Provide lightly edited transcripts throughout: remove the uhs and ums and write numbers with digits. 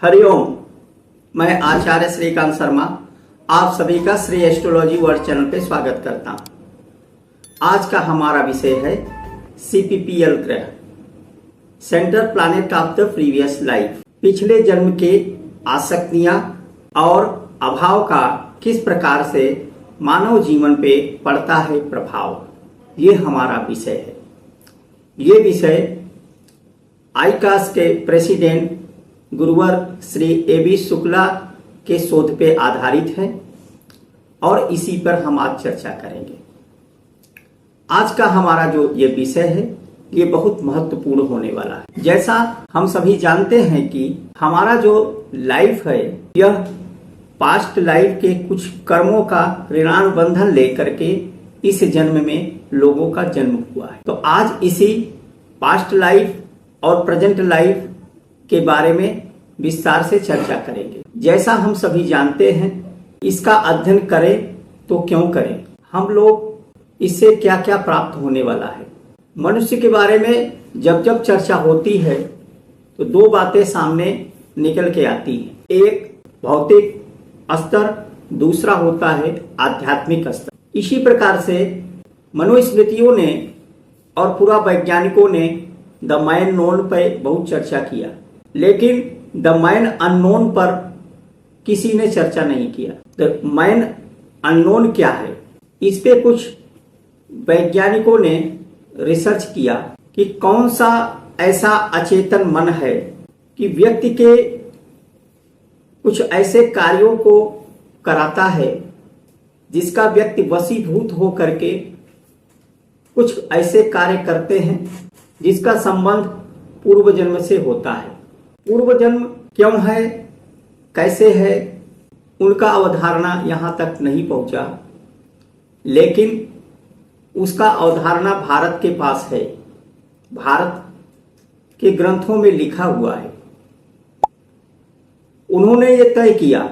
हरिओम। मैं आचार्य श्रीकांत शर्मा आप सभी का श्री एस्ट्रोलॉजी वर्ल्ड चैनल पे स्वागत करता हूं। आज का हमारा विषय है CPPL ग्रह, central planet of the previous life. पिछले जन्म के आसक्तियां और अभाव का किस प्रकार से मानव जीवन पे पड़ता है प्रभाव, ये हमारा विषय है। ये विषय आईकास के प्रेसिडेंट गुरुवर श्री AB शुक्ला के शोध पे आधारित है और इसी पर हम आज चर्चा करेंगे। आज का हमारा जो ये विषय है ये बहुत महत्वपूर्ण होने वाला है। जैसा हम सभी जानते हैं कि हमारा जो लाइफ है यह पास्ट लाइफ के कुछ कर्मों का ऋणानुबंधन लेकर के इस जन्म में लोगों का जन्म हुआ है। तो आज इसी पास्ट लाइफ और प्रेजेंट लाइफ के बारे में विस्तार से चर्चा करेंगे। जैसा हम सभी जानते हैं, इसका अध्ययन करें तो क्यों करें, हम लोग इससे क्या क्या प्राप्त होने वाला है। मनुष्य के बारे में जब जब चर्चा होती है तो दो बातें सामने निकल के आती हैं। एक भौतिक स्तर, दूसरा होता है आध्यात्मिक स्तर। इसी प्रकार से मनुस्मृतियों ने और पूरा वैज्ञानिकों ने द मैन नोन पर बहुत चर्चा किया, लेकिन द मैन अननोन पर किसी ने चर्चा नहीं किया। द मैन अननोन क्या है, इस पे कुछ वैज्ञानिकों ने रिसर्च किया कि कौन सा ऐसा अचेतन मन है कि व्यक्ति के कुछ ऐसे कार्यों को कराता है जिसका व्यक्ति वशीभूत हो करके कुछ ऐसे कार्य करते हैं जिसका संबंध पूर्व जन्म से होता है। पूर्व जन्म क्यों है, कैसे है, उनका अवधारणा यहां तक नहीं पहुंचा, लेकिन उसका अवधारणा भारत के पास है। भारत के ग्रंथों में लिखा हुआ है। उन्होंने ये तय किया,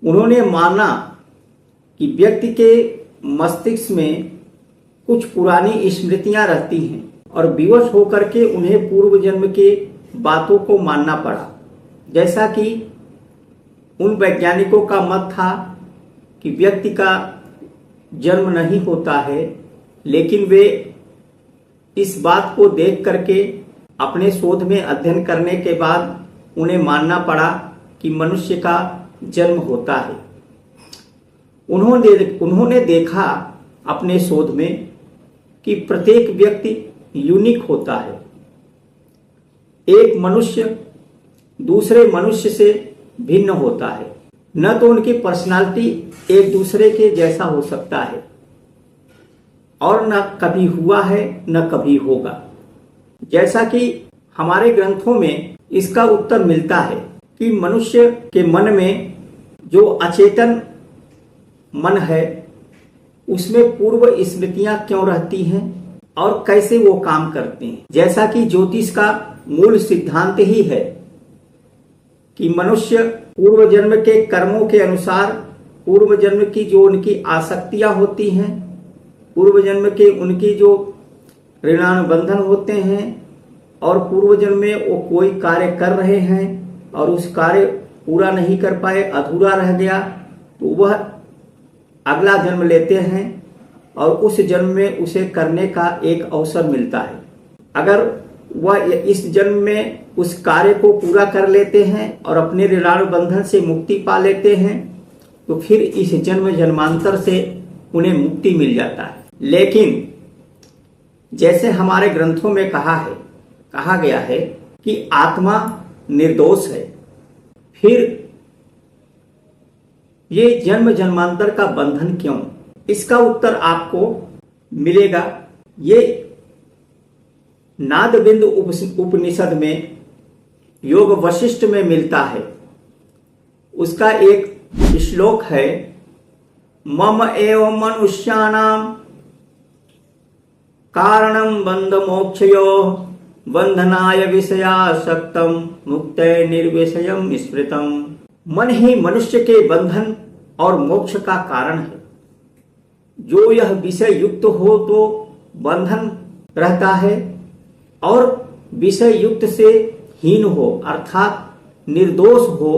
उन्होंने माना कि व्यक्ति के मस्तिष्क में कुछ पुरानी स्मृतियां रहती हैं और विवश होकर के उन्हें पूर्व जन्म के बातों को मानना पड़ा। जैसा कि उन वैज्ञानिकों का मत था कि व्यक्ति का जन्म नहीं होता है, लेकिन वे इस बात को देख करके अपने शोध में अध्ययन करने के बाद उन्हें मानना पड़ा कि मनुष्य का जन्म होता है। उन्होंने देखा अपने शोध में कि प्रत्येक व्यक्ति यूनिक होता है। एक मनुष्य दूसरे मनुष्य से भिन्न होता है। न तो उनकी पर्सनालिटी एक दूसरे के जैसा हो सकता है और न कभी हुआ है न कभी होगा। जैसा कि हमारे ग्रंथों में इसका उत्तर मिलता है कि मनुष्य के मन में जो अचेतन मन है उसमें पूर्व स्मृतियां क्यों रहती हैं और कैसे वो काम करते हैं। जैसा कि ज्योतिष का मूल सिद्धांत ही है कि मनुष्य पूर्व जन्म के कर्मों के अनुसार पूर्व जन्म की जो उनकी आसक्तियां होती हैं, पूर्व जन्म के उनकी जो ऋणानुबंधन होते हैं और पूर्व जन्म में वो कोई कार्य कर रहे हैं और उस कार्य पूरा नहीं कर पाए, अधूरा रह गया, तो वह अगला जन्म लेते हैं और उस जन्म में उसे करने का एक अवसर मिलता है। अगर वह इस जन्म में उस कार्य को पूरा कर लेते हैं और अपने ऋणानुबंधन से मुक्ति पा लेते हैं तो फिर इस जन्म जन्मांतर से उन्हें मुक्ति मिल जाता है। लेकिन जैसे हमारे ग्रंथों में कहा गया है कि आत्मा निर्दोष है, फिर ये जन्म जन्मांतर का बंधन क्यों, इसका उत्तर आपको मिलेगा। ये नादबिंदु उपनिषद में योग वशिष्ठ में मिलता है। उसका एक श्लोक है, मम एव मनुष्याणाम कारणम बंध मोक्षयो बंधनाय विषयासक्तम मुक्तये निर्विषयम स्मृतम। मन ही मनुष्य के बंधन और मोक्ष का कारण है। जो यह विषय युक्त हो तो बंधन रहता है और विषय युक्त से हीन हो अर्थात निर्दोष हो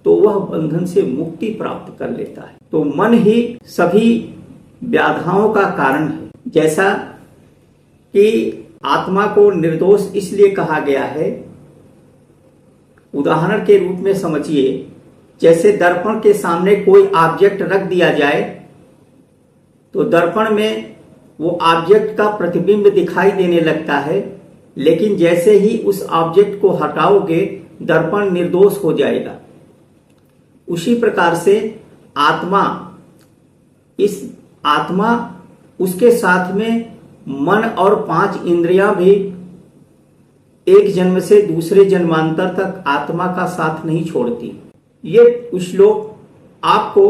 तो वह बंधन से मुक्ति प्राप्त कर लेता है। तो मन ही सभी व्याधाओं का कारण है। जैसा कि आत्मा को निर्दोष इसलिए कहा गया है, उदाहरण के रूप में समझिए, जैसे दर्पण के सामने कोई ऑब्जेक्ट रख दिया जाए तो दर्पण में वो ऑब्जेक्ट का प्रतिबिंब दिखाई देने लगता है, लेकिन जैसे ही उस ऑब्जेक्ट को हटाओगे दर्पण निर्दोष हो जाएगा। उसी प्रकार से आत्मा उसके साथ में मन और 5 इंद्रियां भी एक जन्म से दूसरे जन्मांतर तक आत्मा का साथ नहीं छोड़ती। ये श्लोक आपको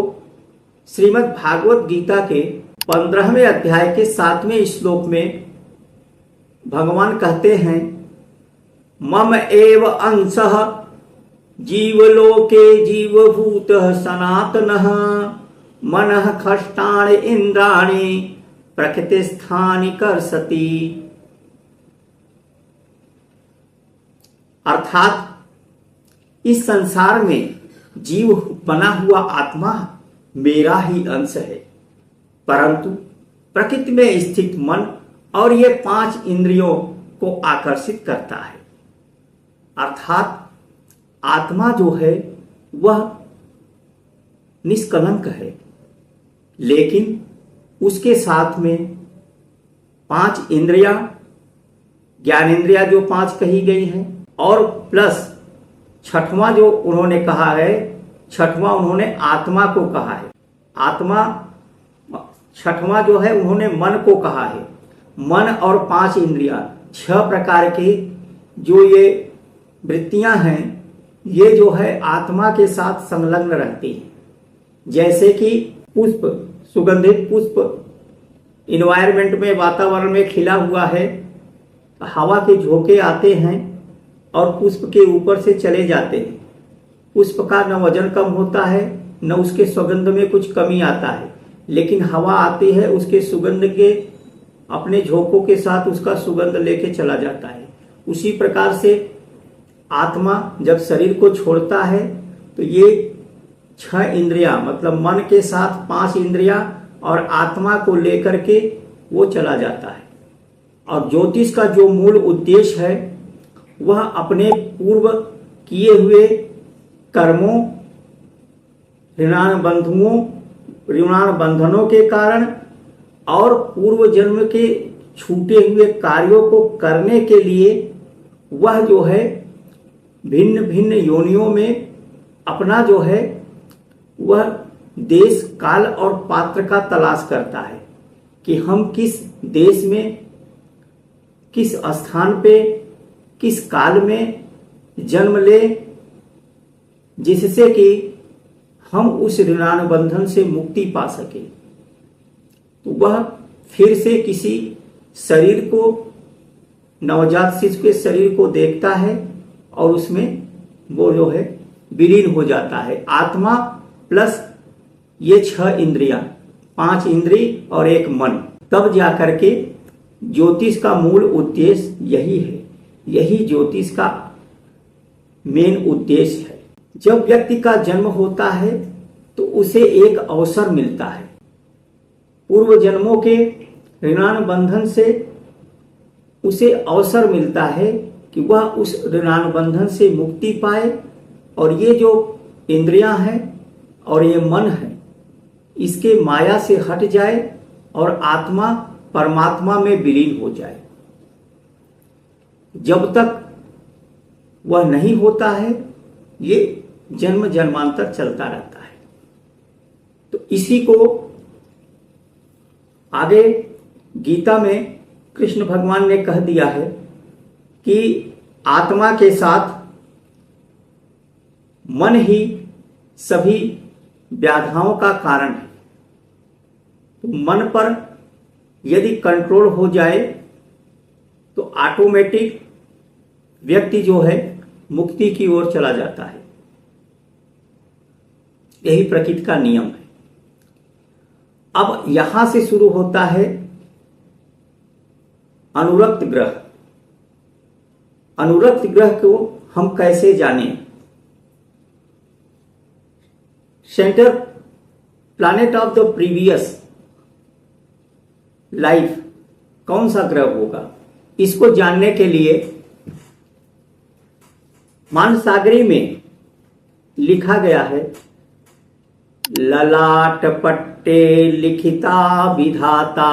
श्रीमद् भागवत गीता के 15वें अध्याय के 7वें श्लोक में भगवान कहते हैं, मम एव अंशः जीवलोके जीवभूतः सनातनः मनः खष्टानि इंद्राणि प्रकृतिस्थानि कर्षति। अर्थात इस संसार में जीव बना हुआ आत्मा मेरा ही अंश है, परंतु प्रकृति में स्थित मन और ये 5 इंद्रियों को आकर्षित करता है। अर्थात आत्मा जो है वह निष्कलंक है, लेकिन उसके साथ में 5 इंद्रियां, ज्ञानेंद्रियां जो 5 कही गई हैं, और प्लस छठवां जो उन्होंने कहा है, छठवां उन्होंने आत्मा को कहा है। छठवां जो है उन्होंने मन को कहा है। मन और 5 इंद्रियां, 6 प्रकार के जो ये वृत्तियां हैं, ये जो है आत्मा के साथ संलग्न रहती हैं। जैसे कि पुष्प, सुगंधित पुष्प इन्वायरमेंट में, वातावरण में खिला हुआ है, हवा के झोंके आते हैं और पुष्प के ऊपर से चले जाते हैं। पुष्प का न वजन कम होता है, न उसके सुगंध में कुछ कमी आता है, लेकिन हवा आती है उसके सुगंध के, अपने झोंकों के साथ उसका सुगंध लेके चला जाता है। उसी प्रकार से आत्मा जब शरीर को छोड़ता है तो ये 6 इंद्रियां, मतलब मन के साथ 5 इंद्रियां और आत्मा को लेकर के वो चला जाता है। और ज्योतिष का जो मूल उद्देश्य है वह अपने पूर्व किए हुए कर्मों, ऋणान बंधनों के कारण और पूर्व जन्म के छूटे हुए कार्यों को करने के लिए वह जो है भिन्न भिन्न योनियों में अपना जो है वह देश, काल और पात्र का तलाश करता है कि हम किस देश में, किस स्थान पे, किस काल में जन्म ले, जिससे कि हम उस ऋणानुबंधन से मुक्ति पा सके। तो वह फिर से किसी शरीर को, नवजात शिशु के शरीर को देखता है और उसमें वो जो है विलीन हो जाता है। आत्मा प्लस ये 6 इंद्रियां, 5 इंद्री और एक मन, तब जाकर के ज्योतिष का मूल उद्देश्य यही है। यही ज्योतिष का मेन उद्देश्य है। जब व्यक्ति का जन्म होता है तो उसे एक अवसर मिलता है पूर्व जन्मों के ऋणानुबंधन से, उसे अवसर मिलता है कि वह उस ऋणानुबंधन से मुक्ति पाए और ये जो इंद्रियां हैं और ये मन है इसके माया से हट जाए और आत्मा परमात्मा में विलीन हो जाए। जब तक वह नहीं होता है ये जन्म जन्मांतर चलता रहता है। तो इसी को आगे गीता में कृष्ण भगवान ने कह दिया है कि आत्मा के साथ मन ही सभी व्याधाओं का कारण है। तो मन पर यदि कंट्रोल हो जाए तो ऑटोमेटिक व्यक्ति जो है मुक्ति की ओर चला जाता है। यही प्रकृति का नियम है। अब यहां से शुरू होता है अनुरक्त ग्रह। अनुरक्त ग्रह को हम कैसे जानें? Centre planet of the previous life कौन सा ग्रह होगा, इसको जानने के लिए मानसागरी में लिखा गया है, ललाट पट्टे लिखिता विधाता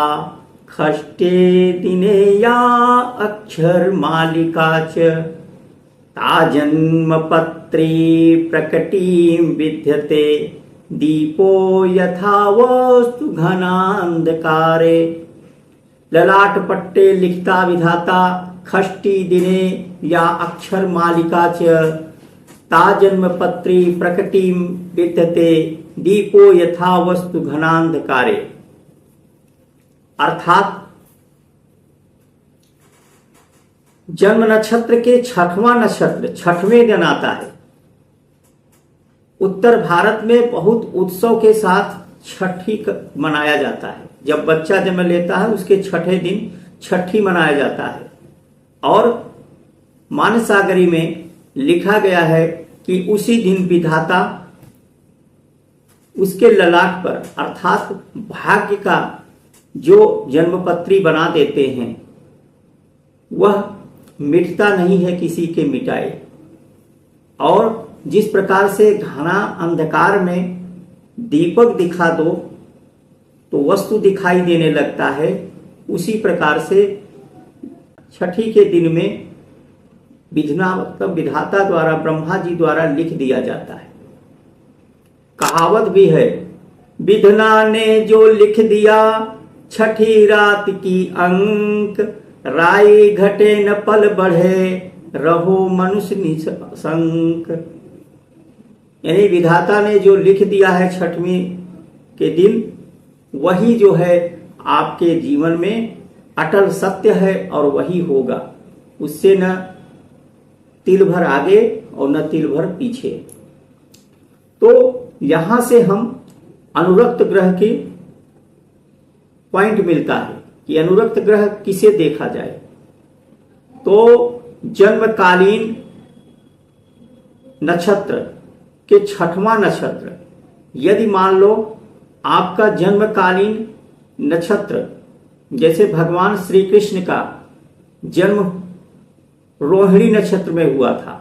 खष्टे दिने या अक्षर मालिका च ताजन्म पत्री प्रकटीं विद्यते दीपो यथा वस्तु घनांधकारे। ललाट पट्टे लिखिता विधाता खष्टी दिने या अक्षर मालिका च ताजन्म पत्री प्रकटीं विद्यते दीपो यथा वस्तु घनांधकारे। अर्थात जन्म नक्षत्र के छठवां नक्षत्र छठवें दिन आता है। उत्तर भारत में बहुत उत्सव के साथ छठी मनाया जाता है। जब बच्चा जन्म लेता है उसके छठे दिन छठी मनाया जाता है। और मानसागरी में लिखा गया है कि उसी दिन विधाता उसके ललाट पर अर्थात भाग्य का जो जन्मपत्री बना देते हैं वह मिटता नहीं है, किसी के मिटाए। और जिस प्रकार से घना अंधकार में दीपक दिखा दो तो वस्तु दिखाई देने लगता है, उसी प्रकार से छठी के दिन में विधना मतलब विधाता द्वारा ब्रह्मा जी द्वारा लिख दिया जाता है। कहावत भी है, विधना ने जो लिख दिया छठी रात की अंक राई घटे न पल बढ़े रहो मनुष्य निशंक। यानी विधाता ने जो लिख दिया है छठवीं के दिन वही जो है आपके जीवन में अटल सत्य है और वही होगा, उससे न तिल भर आगे और न तिल भर पीछे। तो यहां से हम अनुरक्त ग्रह की पॉइंट मिलता है कि अनुरक्त ग्रह किसे देखा जाए। तो जन्मकालीन नक्षत्र के छठवां नक्षत्र, यदि मान लो आपका जन्मकालीन नक्षत्र, जैसे भगवान श्री कृष्ण का जन्म रोहिणी नक्षत्र में हुआ था,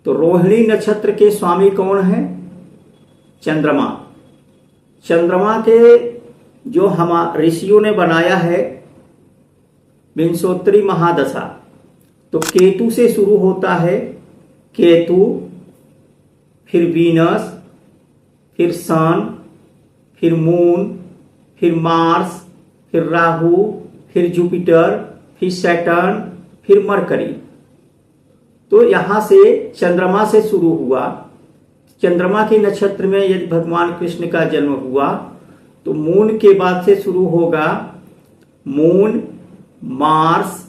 तो रोहिणी नक्षत्र के स्वामी कौन है? चंद्रमा। चंद्रमा के जो हम ऋषियों ने बनाया है विंशोत्तरी महादशा, तो केतु से शुरू होता है। केतु, फिर वीनस, फिर सन, फिर मून, फिर मार्स, फिर राहु, फिर जुपिटर, फिर सैटर्न, फिर मरकरी। तो यहां से चंद्रमा से शुरू हुआ। चंद्रमा के नक्षत्र में यदि भगवान कृष्ण का जन्म हुआ तो मून के बाद से शुरू होगा moon, Mars,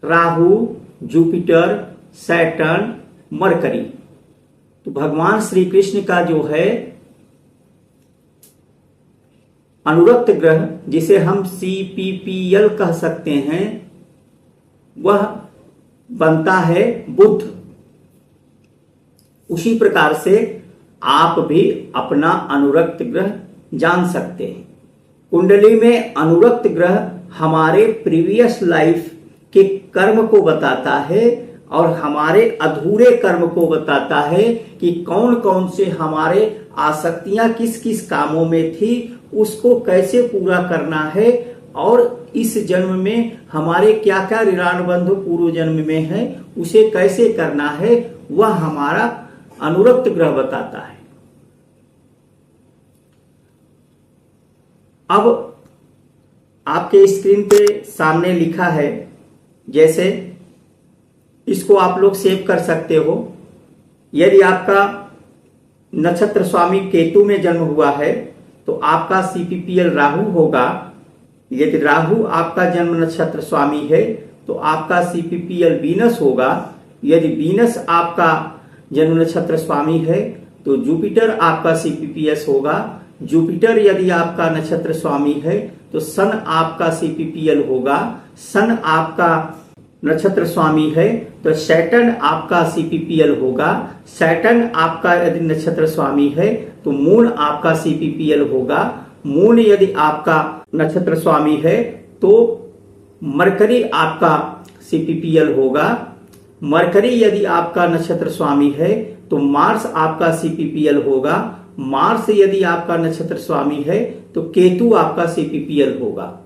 Rahu, Jupiter, Saturn, mercury. तो भगवान श्री कृष्ण का जो है अनुरक्त ग्रह, जिसे हम CPPL कह सकते हैं, वह बनता है बुध। उसी प्रकार से आप भी अपना अनुरक्त ग्रह जान सकते हैं। कुंडली में अनुरक्त ग्रह हमारे प्रीवियस लाइफ के कर्म को बताता है और हमारे अधूरे कर्म को बताता है कि कौन कौन से हमारे आसक्तियां किस किस कामों में थी, उसको कैसे पूरा करना है, और इस जन्म में हमारे क्या क्या ऋणानुबंध पूर्व जन्म में है उसे कैसे करना है, वह हमारा अनुरक्त ग्रह बताता है। अब आपके स्क्रीन पे सामने लिखा है, जैसे इसको आप लोग सेव कर सकते हो। यदि आपका नक्षत्र स्वामी केतु में जन्म हुआ है तो आपका CPPL राहु होगा। यदि राहु आपका जन्म नक्षत्र स्वामी है तो आपका CPPL वीनस होगा। यदि वीनस आपका जन्म नक्षत्र स्वामी है तो जुपिटर आपका CPPS होगा। जुपिटर यदि आपका नक्षत्र स्वामी है तो सन आपका CPPL होगा। सन आपका नक्षत्र स्वामी है तो सैटर्न आपका सीपीपीएल होगा। सैटर्न आपका यदि नक्षत्र स्वामी है तो मून आपका सीपीपीएल होगा। मून यदि आपका नक्षत्र स्वामी है तो मरकरी आपका सीपीपीएल होगा। मरकरी यदि आपका नक्षत्र स्वामी है तो मार्स आपका सीपीपीएल होगा। मार्स यदि आपका नक्षत्र स्वामी है तो केतु आपका सीपीपीएल होगा।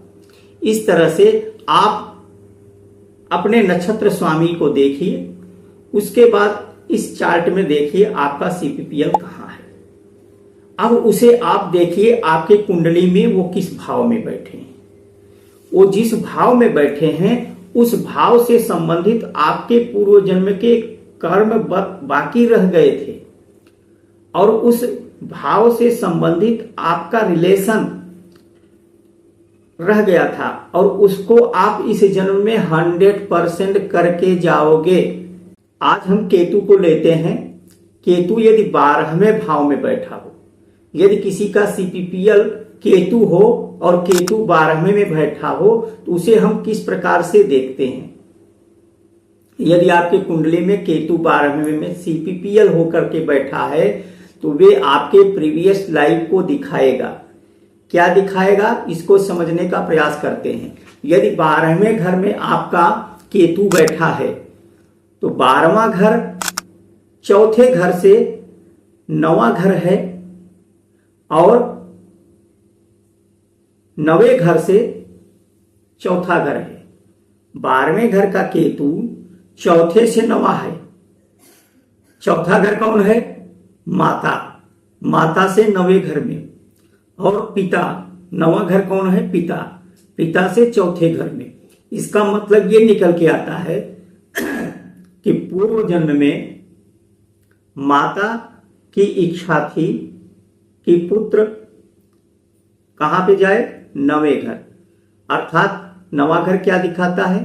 इस तरह से आप अपने नक्षत्र स्वामी को देखिए, उसके बाद इस चार्ट में देखिए आपका सीपीपीएल कहाँ है। अब उसे आप देखिए आपके कुंडली में वो किस भाव में बैठे हैं। वो जिस भाव में बैठे हैं उस भाव से संबंधित आपके पूर्व जन्म के कर्म बाकी रह गए थे और उस भाव से संबंधित आपका रिलेशन रह गया था और उसको आप इस जन्म में 100% करके जाओगे। आज हम केतु को लेते हैं। केतु यदि 12वें भाव में बैठा हो, यदि किसी का सीपीपीएल केतु हो और केतु 12वें में बैठा हो तो उसे हम किस प्रकार से देखते हैं। यदि आपके कुंडली में केतु 12वें में सीपीपीएल होकर के बैठा है तो वे आपके प्रीवियस लाइफ को दिखाएगा। क्या दिखाएगा, इसको समझने का प्रयास करते हैं। यदि 12वें घर में आपका केतु बैठा है तो 12वां घर चौथे घर से 9वां घर है और 9वें घर से चौथा घर है। 12वें घर का केतु चौथे से 9वां है। चौथा घर कौन है? माता। माता से 9वें घर में। और पिता, 9वां घर कौन है? पिता। पिता से चौथे घर में। इसका मतलब ये निकल के आता है कि पूर्व जन्म में माता की इच्छा थी कि पुत्र कहां पे जाए? 9वें घर। अर्थात 9वां घर क्या दिखाता है?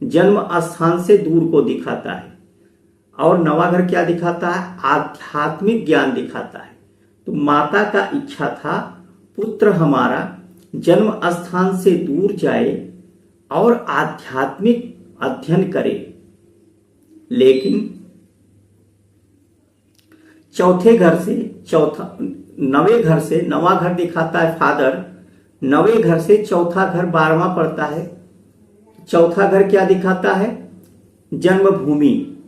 जन्म स्थान से दूर को दिखाता है। और 9वां घर क्या दिखाता है? आध्यात्मिक ज्ञान दिखाता है। तो माता का इच्छा था पुत्र हमारा जन्म स्थान से दूर जाए और आध्यात्मिक अध्ययन करे। लेकिन चौथे घर से 9वें घर से, 9वां घर दिखाता है फादर, 9वें घर से चौथा घर 12वां पड़ता है। चौथा घर क्या दिखाता है? जन्मभूमि,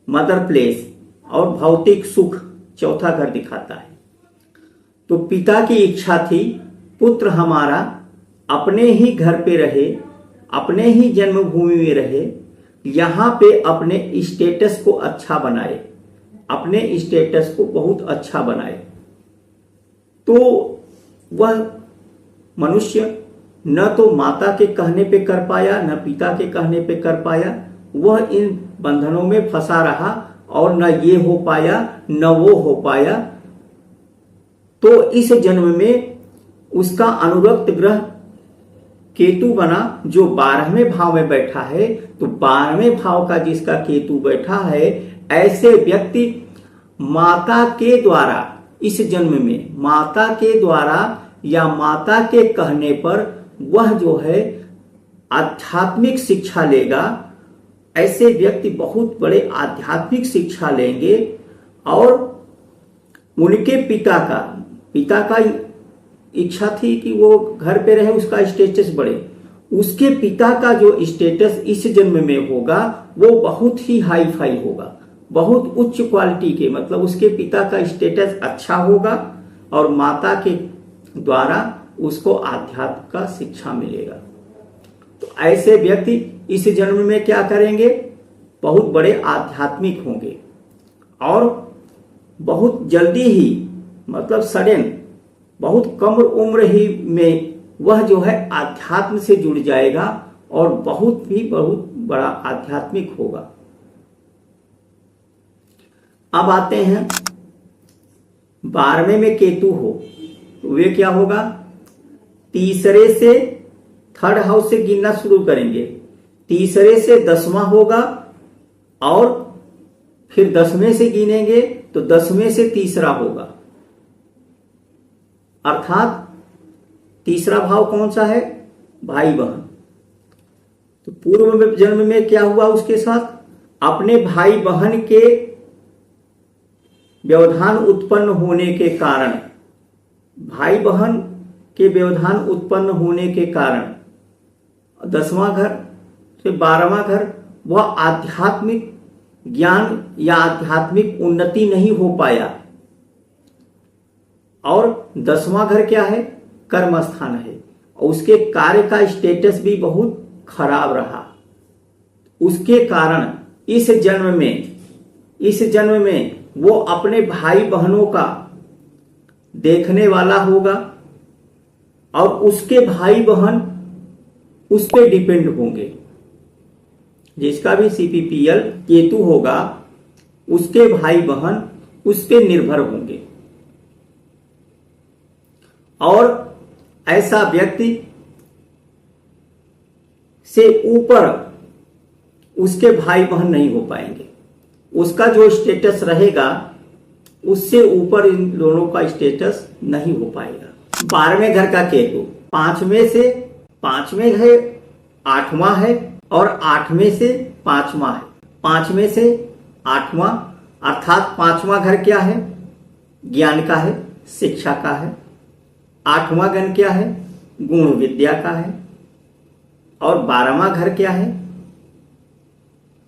मदर प्लेस और भौतिक सुख चौथा घर दिखाता है। तो पिता की इच्छा थी पुत्र हमारा अपने ही घर पे रहे, अपने ही जन्मभूमि में रहे, यहां पे अपने स्टेटस को अच्छा बनाए, अपने स्टेटस को बहुत अच्छा बनाए। तो वह मनुष्य न तो माता के कहने पे कर पाया, न पिता के कहने पे कर पाया। वह इन बंधनों में फंसा रहा और न ये हो पाया न वो हो पाया। तो इस जन्म में उसका अनुरक्त ग्रह केतु बना जो 12वें भाव में बैठा है। तो 12वें भाव का जिसका केतु बैठा है, ऐसे व्यक्ति माता के द्वारा इस जन्म में, माता के द्वारा या माता के कहने पर वह जो है आध्यात्मिक शिक्षा लेगा। ऐसे व्यक्ति बहुत बड़े आध्यात्मिक शिक्षा लेंगे और उनके पिता का इच्छा थी कि वो घर पे रहे, उसका स्टेटस बढ़े। उसके पिता का जो स्टेटस इस जन्म में होगा वो बहुत ही हाई फाई होगा, बहुत उच्च क्वालिटी के, मतलब उसके पिता का स्टेटस अच्छा होगा और माता के द्वारा उसको आध्यात्म का शिक्षा मिलेगा। तो ऐसे व्यक्ति इस जन्म में क्या करेंगे? बहुत बड़े आध्यात्मिक होंगे और बहुत जल्दी ही, मतलब सडन, बहुत कम उम्र ही में वह जो है आध्यात्म से जुड़ जाएगा और बहुत बड़ा आध्यात्मिक होगा। अब आते हैं 12वें में केतु हो तो वे क्या होगा? तीसरे से थर्ड हाउस से गिनना शुरू करेंगे। तीसरे से 10वां होगा और फिर 10वें से गिनेंगे तो 10वें से तीसरा होगा। अर्थात तीसरा भाव कौन सा है? भाई बहन। तो पूर्व जन्म में क्या हुआ उसके साथ? अपने भाई बहन के व्यवधान उत्पन्न होने के कारण, भाई बहन के व्यवधान उत्पन्न होने के कारण 10वां घर से 12वां घर, वह आध्यात्मिक ज्ञान या आध्यात्मिक उन्नति नहीं हो पाया। और 10वां घर क्या है? कर्म स्थान है, और उसके कार्य का स्टेटस भी बहुत खराब रहा। उसके कारण इस जन्म में वो अपने भाई बहनों का देखने वाला होगा, और उसके भाई बहन उस पे डिपेंड होंगे। जिसका भी CPPL केतु होगा, उसके भाई बहन उस पे निर्भर होंगे। और ऐसा व्यक्ति से ऊपर उसके भाई बहन नहीं हो पाएंगे। उसका जो स्टेटस रहेगा उससे ऊपर इन दोनों का स्टेटस नहीं हो पाएगा। 12वें घर का केतु 5वें है, 8वां है, और 8वें से 5वां है। 5वें से 8वां अर्थात 5वां घर क्या है? ज्ञान का है, शिक्षा का है। 8वां घर क्या है? गुण विद्या का है। और 12वां घर क्या है?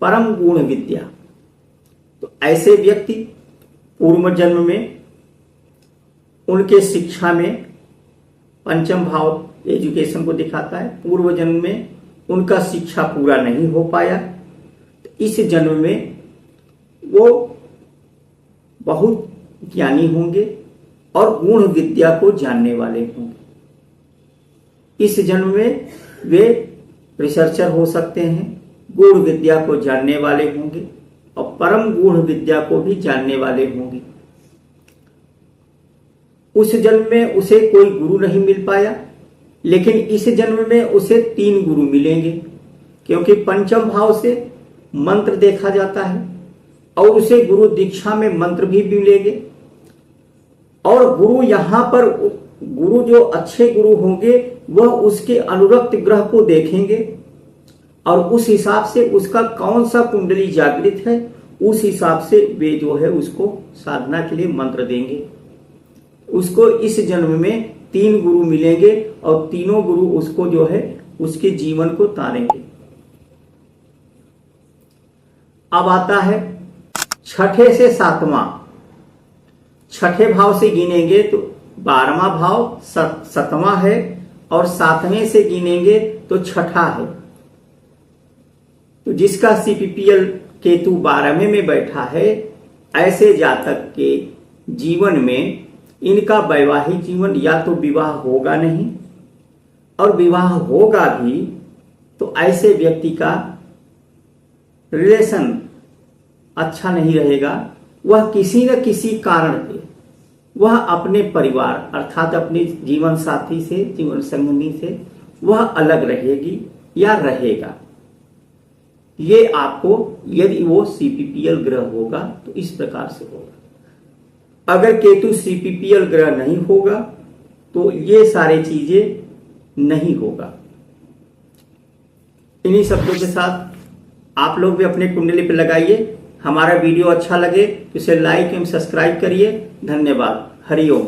परम गुण विद्या। तो ऐसे व्यक्ति पूर्व जन्म में उनके शिक्षा में पंचम भाव एजुकेशन को दिखाता है। पूर्व जन्म में उनका शिक्षा पूरा नहीं हो पाया, तो इस जन्म में वो बहुत ज्ञानी होंगे और गुण विद्या को जानने वाले होंगे। इस जन्म में वे रिसर्चर हो सकते हैं, गुण विद्या को जानने वाले होंगे और परम गुण विद्या को भी जानने वाले होंगे। उस जन्म में उसे कोई गुरु नहीं मिल पाया, लेकिन इस जन्म में उसे 3 गुरु मिलेंगे, क्योंकि पंचम भाव से मंत्र देखा जाता है और उसे गुरु दीक्षा में मंत्र भी मिलेंगे। और गुरु यहां पर गुरु जो अच्छे गुरु होंगे वह उसके अनुरक्त ग्रह को देखेंगे और उस हिसाब से उसका कौन सा कुंडली जागृत है, उस हिसाब से वे जो है उसको साधना के लिए मंत्र देंगे। उसको इस जन्म में 3 गुरु मिलेंगे और तीनों गुरु उसको जो है उसके जीवन को तारेंगे। अब आता है छठे से 7वां। छठे भाव से गिनेंगे तो 12वां भाव 7वां है और 7वें से गिनेंगे तो 6ठा है। तो जिसका CPPL केतु 12वें में बैठा है, ऐसे जातक के जीवन में इनका वैवाहिक जीवन या तो विवाह होगा नहीं, और विवाह होगा भी तो ऐसे व्यक्ति का रिलेशन अच्छा नहीं रहेगा। वह किसी न किसी कारण से वह अपने परिवार अर्थात अपने जीवन साथी से, जीवन संगनी से वह अलग रहेगी या रहेगा। ये आपको यदि वो CPPL ग्रह होगा तो इस प्रकार से होगा। अगर केतु CPPL ग्रह नहीं होगा तो ये सारी चीजें नहीं होगा। इन्हीं शब्दों के साथ आप लोग भी अपने कुंडली पे लगाइए। हमारा वीडियो अच्छा लगे तो इसे लाइक एवं सब्सक्राइब करिए। धन्यवाद। हरि ओम।